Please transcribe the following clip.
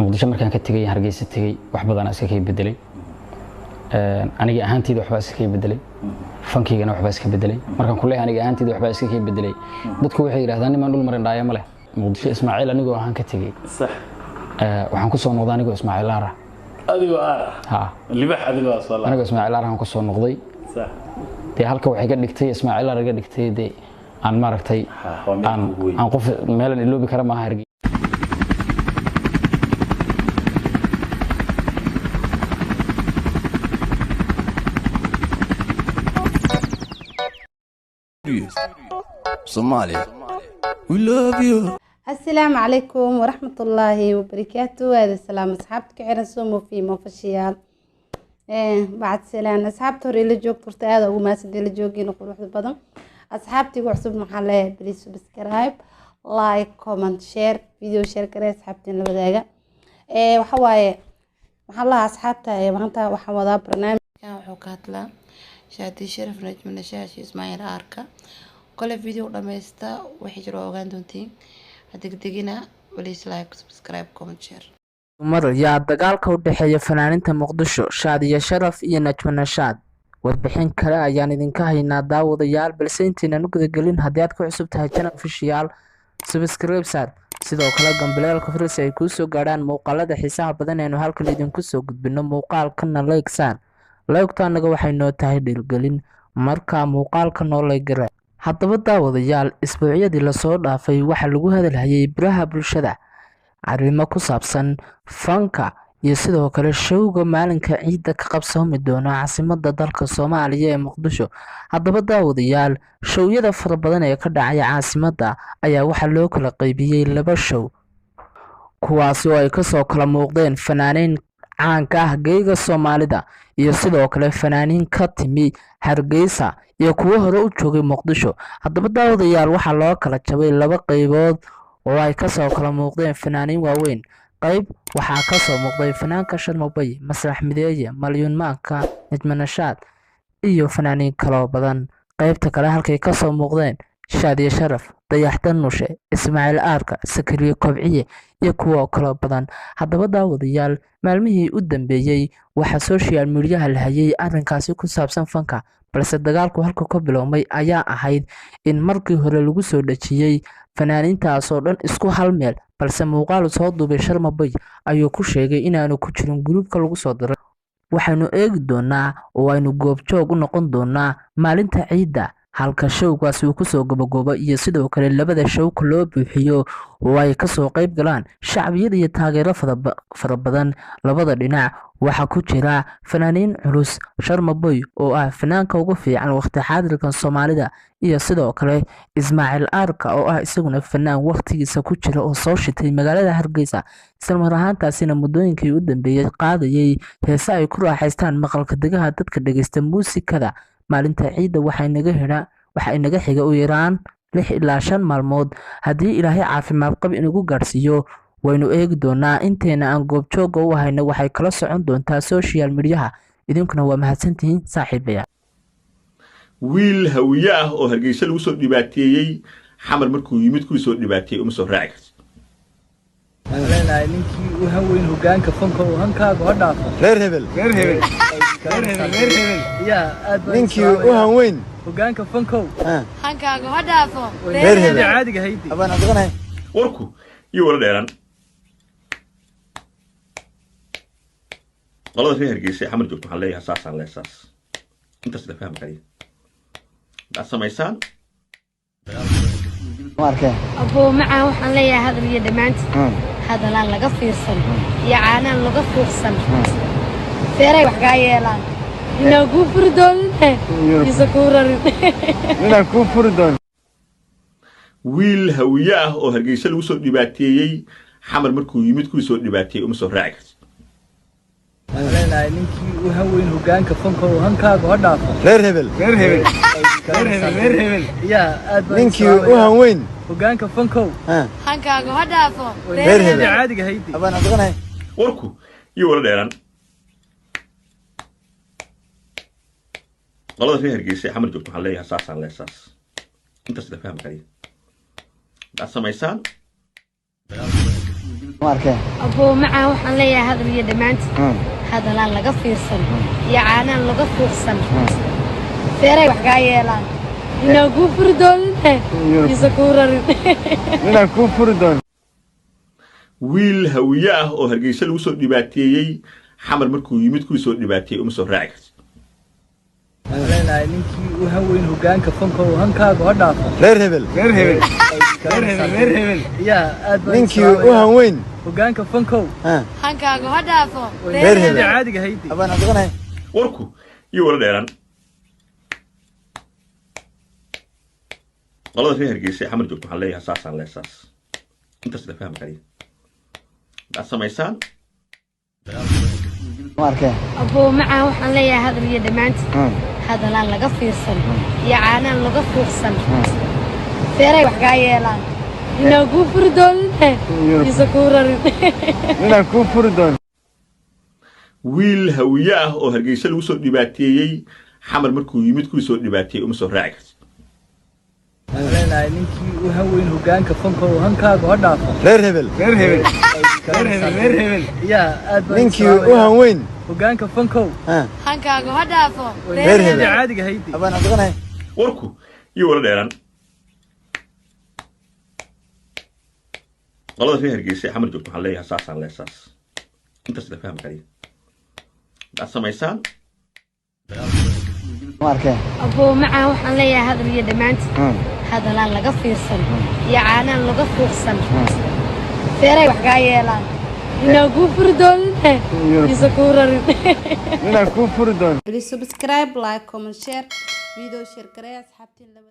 muqdisho markaan ka tagay hargeysa tagay wax badan iska kay bedelay aniga ahaantayda waxba iska kay bedelay fankigana waxba iska bedelay markaan kulay aniga ahaantayda waxba iska kay bedelay dadku waxay yiraahdaan niman dhul marin dhaaya ma leh muqdisho Ismaaciil anigoo ahaan ka tagay صح waxaan ku soo noqday anigoo Ismaaciil Aara adigoo aara ha libax adigoo soo anigoo Ismaaciil Aara aan ku soo noqday صح de halka waxay ka dhigtay Ismaaciil Aara ga dhigtay de aan maaragtay aan qof meelan iloobi kara ma hargey Somalia we love you. السلام عليكم ورحمة الله وبركاته. هذا السلام أصحابك عرن سومو في مفشيال بعد سلام أصحاب توري لجوك ترت هذا وما سدي لجوكي نقول واحد بدن أصحابتي وحسب محله بليز سبسكرايب لايك كومنت شير فيديو شير كره أصحابتي اللي بداية وحواي محله أصحابتي معناتها وحوضا برنامج وحكات لا شادي شرف نجم نشاش إسماعيل آركا كل فيديو رميستا وحجروا أوغان دونتين هدقدقنا وليس لايك سبسكرايب كومنت شير mar yaa dagaalka u dhaxeeya fanaaninta Muqdisho Shaadiya Sharaf iyo Najma Nashaad warbixin kale ayaan idinka haynaa daawadayaal balse intaan u gudagelin haddii aad ku cusub tahay channel official subscribe saar sidoo kale gambaleelka fariis ay ku soo gaaraan muuqaalada xiisaha badan ee halkan idinku soo gudbino muuqaalkana like saar like-taanaga waxay noo tahay dhiirgelin marka muuqaalka noo like haddaba daawadayaal isbuucyadii la soo dhaafay waxa lagu hadalhayay biraha bulshada arrimo ku saabsan fanka iyo sidoo kale showga maalinka ciidda ka qabsoomi doona caasimadda dalka Soomaaliya ee Muqdisho haddaba daawadayaal showyada fara badan ee ka dhacaya caasimadda ayaa waxa loo kala qaybiyay laba show kuwaas oo ay ka soo kala muuqdeen fanaaniin caanka ah geega Soomaalida iyo sidoo kale fanaaniin ka timi Hargeysa iyo kuwa hore u joogay Muqdisho haddaba daawadayaal waxa loo kala jabay laba qaybood oo ay ka soo kala muuqdeen fanaaniin waaweyn qayb waxaa ka soo muuqday fanaanka Sharmabay Masrax Mideeye Malyuun Maanka Najma Nashaad iyo fanaaniin kale badan qaybta kale halkay ka soo muuqdeen Shaadiya Sharaf Dayaxtan Nushe Ismaaciil Aarka Sakariye Kobciye iyo kuwa kale badan haddaba daawadayaal maalmihii u dambeeyay waxa social media la hayay arrinkaasi ku saabsan fanka balse dagaalku halka ka bilowmay ayaa ahayd in markii hore lagu soo dhajiyay fanaaniintaas oo dhan isku hal meel balse muuqaal soo duubay Sharmabay ayuu ku sheegay inaanu ku jirin groupka lagu soo diray waxaanu eegi doonaa oo aynu goobjoog u noqon doonaa maalinta ciidda halka showgaas uu ku soo gabagabo iyo sidoo kale labada showka loo buuxiyo oo ay ka soo qayb galaan shacbiyada iyo taageero fara badan labada dhinac waxa ku jira fanaaniin culus Sharmabay oo ah fanaanka ugu fiican waqti xaadirkan Soomaalida iyo sidoo kale Ismaaciil Aarka oo ah isaguna fanaan waqtigiisa ku jira oo soo shitay magaalada Hargeysa isla mar ahaantaasina muddooyinkii u dambeeyay qaadayay heeso ay ku raaxaystaan maqalka degaha dadka dhageysta muusikada maalinta ciidda waxa inaga xiga u yaraan 6 ilaa 5 maalmood haddii Ilaahay caafimaad qab inagu gaarsiiyo waynu eegi doonaa inteena aan goobjooga u hayno waxay kala socon doontaa social media idinkuna waa mahadsantihiin saaxiibaya wiil hawiye ah oo Hargeysa lagu soo dhibaateeyay xamar markuu yimid ku soo dhibaateeyay uma soo raaci kartid ninkii u haweyn hogaanka fanka oo hankaaga ha dhaafo reer hebel ninkii u haweyn hogaanka fanka hankaaga ha dhaafo reer hebel caadiga haydi abaan adqanahay warku iyo wala dheeran qolada reer Hargeysa xamar joogto waxaan leeyahay saasaan leesaas intaas la fahmi kariyo سميسان أبو معه وحنا هذا اللي دمانت هذا لا لقى فيرسن يا عانا لقى فيرسن فيري وحقايا لان إنه كفر دون يسكورر إنه كفر دون wiil hawiye ah oo Hargeysa lagu soo dhibaateeyay xamar markuu yimid ku soo dhibaateeyay uma soo raaci ninkii u haweyn hogaanka fanka oo hankaaga ha dhaafo reer hebel ninkii u haweyn hogaanka fanka hankaaga ha dhaafo reer hebel caadiga haydi abaan adqanahay warku iyo wala dheeran qolada reer Hargeysa xamar joogto waxaan leeyahay saasaan leesaas intaas la fahmi kariyo سميسان markay aboo macaan waxaan leeyahay hadal iyo dhamaanti hadalaan laga fiirsan iyo caanaan laga fuuqsan feeray wax kaa yeelaan inaa kuu furi doonine isa kuu rarin inaan kuu furi doono wiil hawiye ah oo hargeysa lagu soo dhibaateeyey xamar markuu yimid kuwii soo dhibaateeyey uma soo raaci kartid leenahay ninkii u haweyn hogaanka fanka oo hankaaga ha dhaafo reer hebel yaa aad baan ninkii u hanweyn hogaanka fankow hankaaga ha dhaafo reer hebel caadiga haydi abaan adqanahay warku iyo wala dheeraan qolada reer hargeysa xamar joogto waxaan leeyahay saasaan leesaas intaas la fahmi kariya haddaad samaysaan markay aboo macaan waxaan leeyahay hadal iyo dhamaanti hadalaan laga fiirsan iyo caanaan laga fuuqsan feeray wax kaa yeelaan inaa kuu furi doonine isa kuu rarin inaan kuu furi doono wiil hawiye ah oo hargeysa lagu soo dhibaateeyey xamar markuu yimid kuwii soo dhibaateeyey uma soo raaci kartid leenahay ninkii u haweyn hogaanka fanka oo hankaaga ha dhaafo reer hebel yaa aad baan ninkii u hanweyn hogaanka fankow hankaaga ha dhaafo reer hebel caadiga haydi abaan adqanahay warku iyo wala dheeraan qolada reer hargeysa xamar joogto waxaan leeyahay saasaan leesaas intaas la fahmi kariya haddaad samaysaan markay aboo macaan waxaan leeyahay hadal iyo dhamaanti hadalaan laga fiirsan iyo caanaan laga fuuqsan feeray wax kaa yeelaan inaa kuu furi doonine isa kuu rarin inaan kuu furi doono Please subscribe, like, comment, share. Video share kare asxaabtiin labada